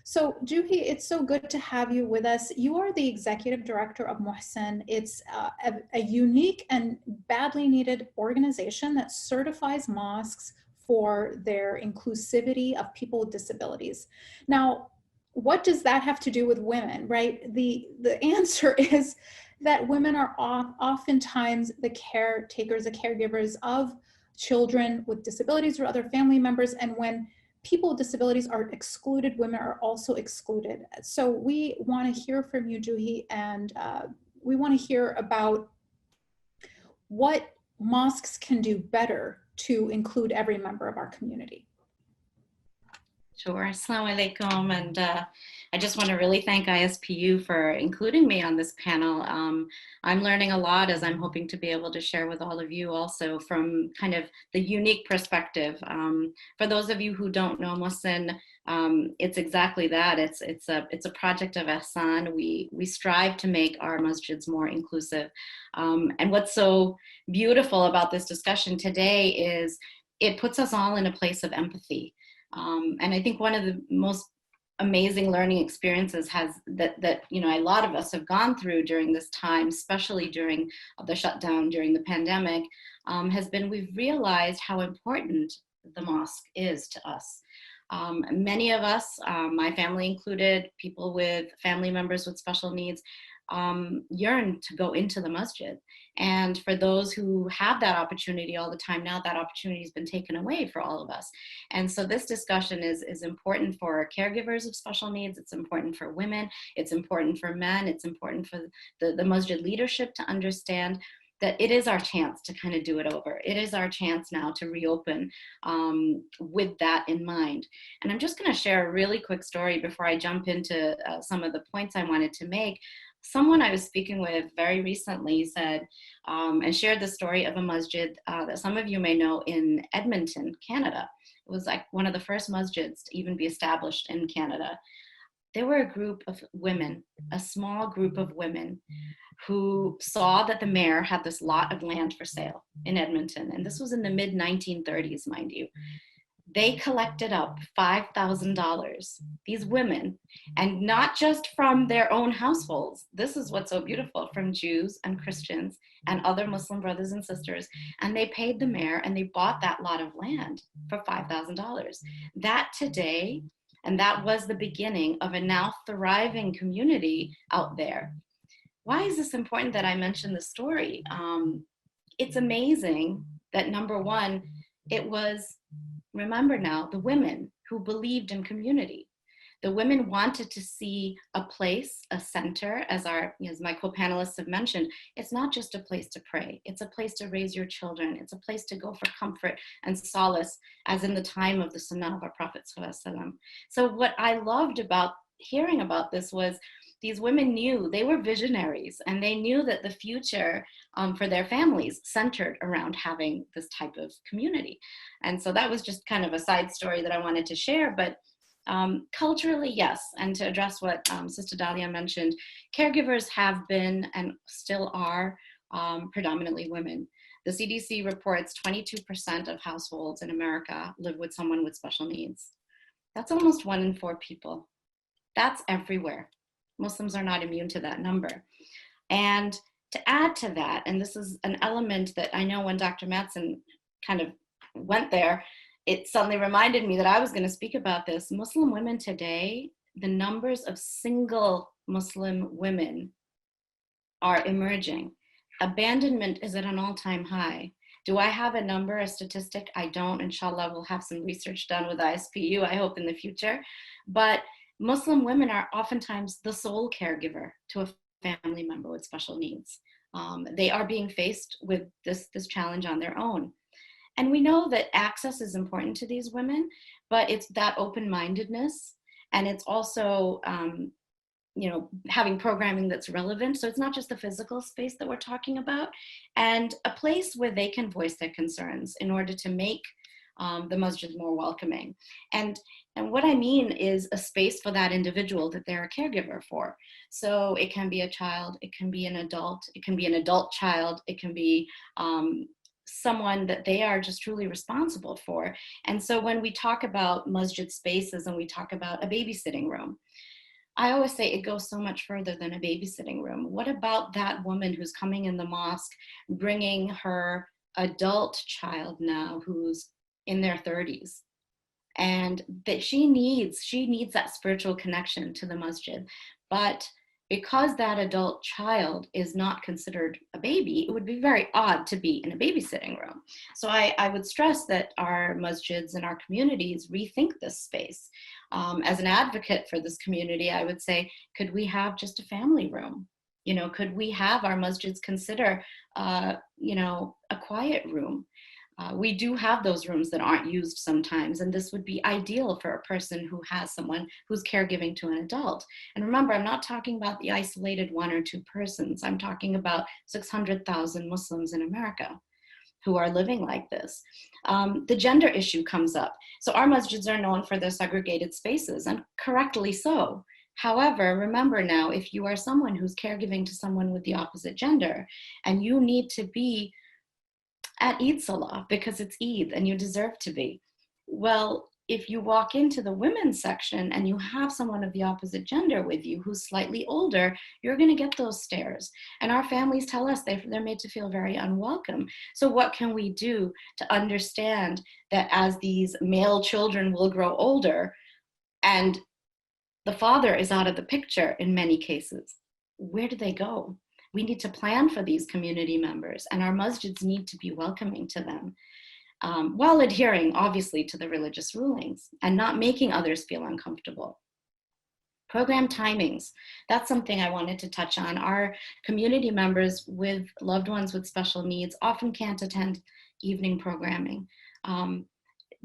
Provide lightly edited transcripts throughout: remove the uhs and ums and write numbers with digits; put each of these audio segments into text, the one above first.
So, Joohi, it's so good to have you with us. You are the executive director of Muhsen. It's a unique and badly needed organization that certifies mosques for their inclusivity of people with disabilities. Now, what does that have to do with women, right? The answer is that women are oftentimes the caretakers, the caregivers of children with disabilities or other family members. And when people with disabilities are excluded, women are also excluded. So we want to hear from you, Joohi, and we want to hear about what mosques can do better to include every member of our community. Sure. Assalamu alaikum. And I just want to really thank ISPU for including me on this panel. I'm learning a lot, as I'm hoping to be able to share with all of you also from kind of the unique perspective. For those of you who don't know Muhsen, it's exactly that. It's a project of Ihsan. We strive to make our masjids more inclusive. And what's so beautiful about this discussion today is it puts us all in a place of empathy. And I think one of the most amazing learning experiences that a lot of us have gone through during this time, especially during the shutdown, during the pandemic, has been we've realized how important the mosque is to us. Many of us, my family included, people with family members with special needs, yearn to go into the masjid. And for those who have that opportunity all the time now, that opportunity has been taken away for all of us. And so this discussion is important for caregivers of special needs. It's important for women. It's important for men. It's important for the masjid leadership to understand that it is our chance to kind of do it over. It is our chance now to reopen with that in mind. And I'm just going to share a really quick story before I jump into some of the points I wanted to make. Someone I was speaking with very recently said, and shared the story of a masjid that some of you may know in Edmonton, Canada. It was like one of the first masjids to even be established in Canada. There were a group of women, a small group of women, who saw that the mayor had this lot of land for sale in Edmonton. And this was in the mid-1930s, mind you. They collected up $5,000, these women, and not just from their own households. This is what's so beautiful, from Jews and Christians and other Muslim brothers and sisters. And they paid the mayor and they bought that lot of land for $5,000. That today, and that was the beginning of a now thriving community out there. Why is this important that I mention the story? It's amazing that, number one, it was, remember now, the women who believed in community. The women wanted to see a place, a center, as my co-panelists have mentioned. It's not just a place to pray. It's a place to raise your children. It's a place to go for comfort and solace, as in the time of the Sunnah of our Prophet ﷺ. So what I loved about hearing about this was these women knew, they were visionaries, and they knew that the future for their families centered around having this type of community. And so that was just kind of a side story that I wanted to share. But culturally, yes, and to address what Sister Dalia mentioned, caregivers have been and still are predominantly women. The CDC reports 22% of households in America live with someone with special needs. That's almost 1 in 4 people. That's everywhere. Muslims are not immune to that number. And to add to that, and this is an element that I know when Dr. Mattson kind of went there, it suddenly reminded me that I was going to speak about this. Muslim women today, the numbers of single Muslim women are emerging. Abandonment is at an all-time high. Do I have a number, a statistic? I don't. Inshallah, we'll have some research done with ISPU, I hope, in the future. But Muslim women are oftentimes the sole caregiver to a family member with special needs. They are being faced with this challenge on their own. And we know that access is important to these women, but it's that open-mindedness, and it's also having programming that's relevant. So it's not just the physical space that we're talking about, and a place where they can voice their concerns in order to make the masjid more welcoming. And what I mean is a space for that individual that they're a caregiver for. So it can be a child, it can be an adult, it can be an adult child, it can be someone that they are just truly responsible for. And so when we talk about masjid spaces and we talk about a babysitting room, I always say it goes so much further than a babysitting room. What about that woman who's coming in the mosque, bringing her adult child now who's in their 30s, and that she needs that spiritual connection to the masjid, but because that adult child is not considered a baby, it would be very odd to be in a babysitting room. So I would stress that our masjids and our communities rethink this space. As an advocate for this community, I would say, could we have just a family room? You know, could we have our masjids consider, you know, a quiet room? We do have those rooms that aren't used sometimes, and this would be ideal for a person who has someone who's caregiving to an adult. And remember, I'm not talking about the isolated one or two persons. I'm talking about 600,000 Muslims in America who are living like this. The gender issue comes up. So our masjids are known for their segregated spaces, and correctly so. However, remember now, if you are someone who's caregiving to someone with the opposite gender, and you need to be at Eid Salah because it's Eid and you deserve to be. Well, if you walk into the women's section and you have someone of the opposite gender with you who's slightly older, you're going to get those stares. And our families tell us they're made to feel very unwelcome. So what can we do to understand that as these male children will grow older and the father is out of the picture in many cases, where do they go? We need to plan for these community members, and our masjids need to be welcoming to them, while adhering, obviously, to the religious rulings and not making others feel uncomfortable. Program timings, that's something I wanted to touch on. Our community members with loved ones with special needs often can't attend evening programming.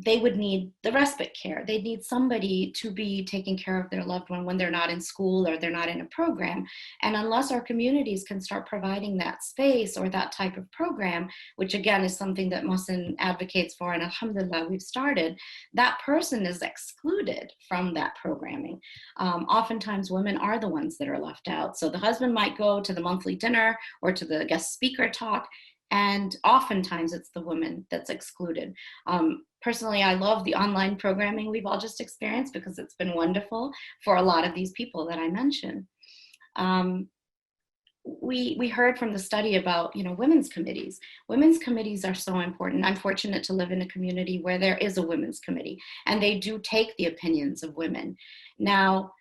They would need the respite care. They'd need somebody to be taking care of their loved one when they're not in school or they're not in a program. And unless our communities can start providing that space or that type of program, which again is something that Muhsen advocates for, and alhamdulillah we've started, that person is excluded from that programming. Oftentimes women are the ones that are left out. So the husband might go to the monthly dinner or to the guest speaker talk, and oftentimes it's the woman that's excluded. Personally, I love the online programming we've all just experienced because it's been wonderful for a lot of these people that I mentioned. We heard from the study about, you know, women's committees. Women's committees are so important. I'm fortunate to live in a community where there is a women's committee, and they do take the opinions of women. Now,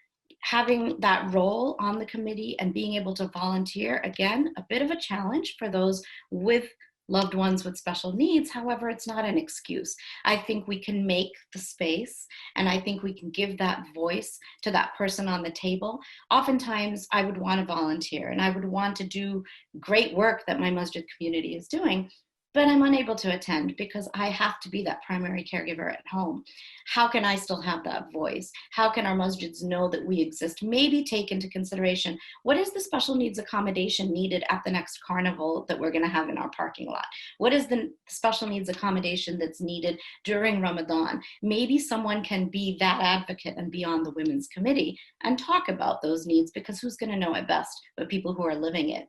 having that role on the committee and being able to volunteer, again, a bit of a challenge for those with loved ones with special needs. However, it's not an excuse. I think we can make the space, and I think we can give that voice to that person on the table. Oftentimes, I would want to volunteer and I would want to do great work that my masjid community is doing, but I'm unable to attend because I have to be that primary caregiver at home. How can I still have that voice? How can our masjids know that we exist? Maybe take into consideration, what is the special needs accommodation needed at the next carnival that we're gonna have in our parking lot? What is the special needs accommodation that's needed during Ramadan? Maybe someone can be that advocate and be on the women's committee and talk about those needs, because who's gonna know it best but people who are living it?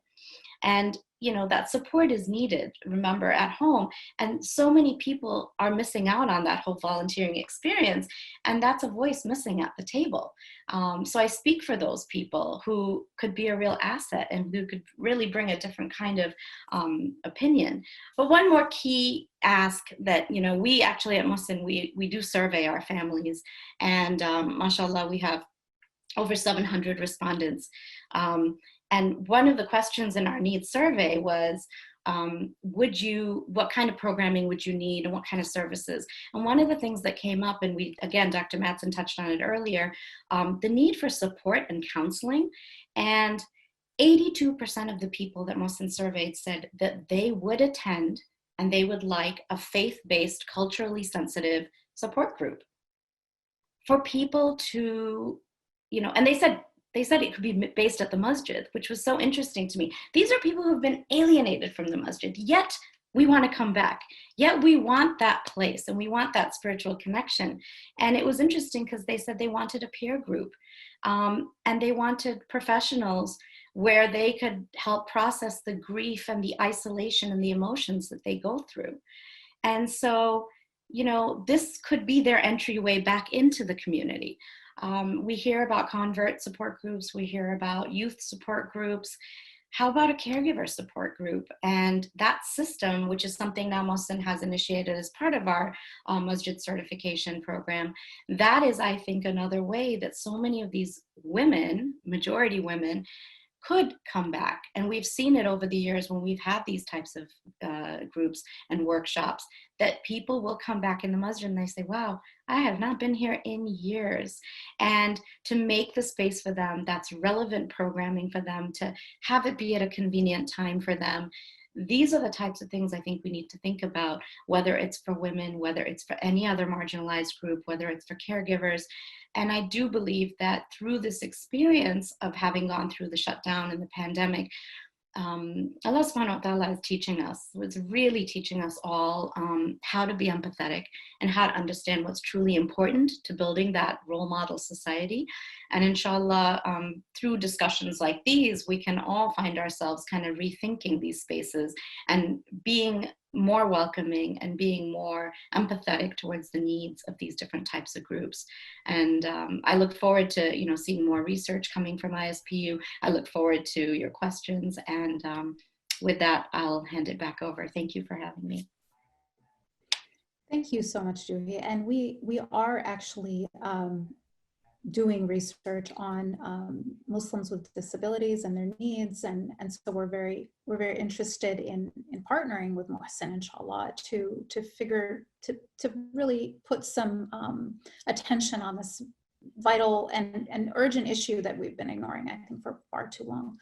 And you know, that support is needed, remember, at home. And so many people are missing out on that whole volunteering experience, and that's a voice missing at the table. So I speak for those people who could be a real asset and who could really bring a different kind of opinion. But one more key ask that, you know, we actually at Muhsen, we do survey our families, and mashallah, we have over 700 respondents. And one of the questions in our needs survey was, what kind of programming would you need and what kind of services? And one of the things that came up, and again, Dr. Mattson touched on it earlier, the need for support and counseling. And 82% of the people that Muhsen surveyed said that they would attend and they would like a faith-based, culturally sensitive support group for people to, you know, and they said it could be based at the masjid, which was so interesting to me. These are people who have been alienated from the masjid, yet we want to come back. Yet we want that place and we want that spiritual connection. And it was interesting because they said they wanted a peer group, and they wanted professionals where they could help process the grief and the isolation and the emotions that they go through. And so, you know, this could be their entryway back into the community. We hear about convert support groups, we hear about youth support groups. How about a caregiver support group? And that system, which is something now Mohsen has initiated as part of our Masjid certification program, that is, I think, another way that so many of these women, majority women, could come back. And we've seen it over the years when we've had these types of groups and workshops, that people will come back in the masjid and they say, wow, I have not been here in years. And to make the space for them that's relevant programming for them, to have it be at a convenient time for them. These are the types of things I think we need to think about, whether it's for women, whether it's for any other marginalized group, whether it's for caregivers. And I do believe that through this experience of having gone through the shutdown and the pandemic, Allah subhanahu wa ta'ala is teaching us, was really teaching us all how to be empathetic and how to understand what's truly important to building that role model society. And inshallah, through discussions like these, we can all find ourselves kind of rethinking these spaces and being more welcoming and being more empathetic towards the needs of these different types of groups. And I look forward to, you know, seeing more research coming from ISPU. I look forward to your questions. And with that, I'll hand it back over. Thank you for having me. Thank you so much, Joohi. And we are actually doing research on Muslims with disabilities and their needs, and so we're very interested in partnering with Mohsen, inshallah, to really put some attention on this vital and urgent issue that we've been ignoring, I think, for far too long.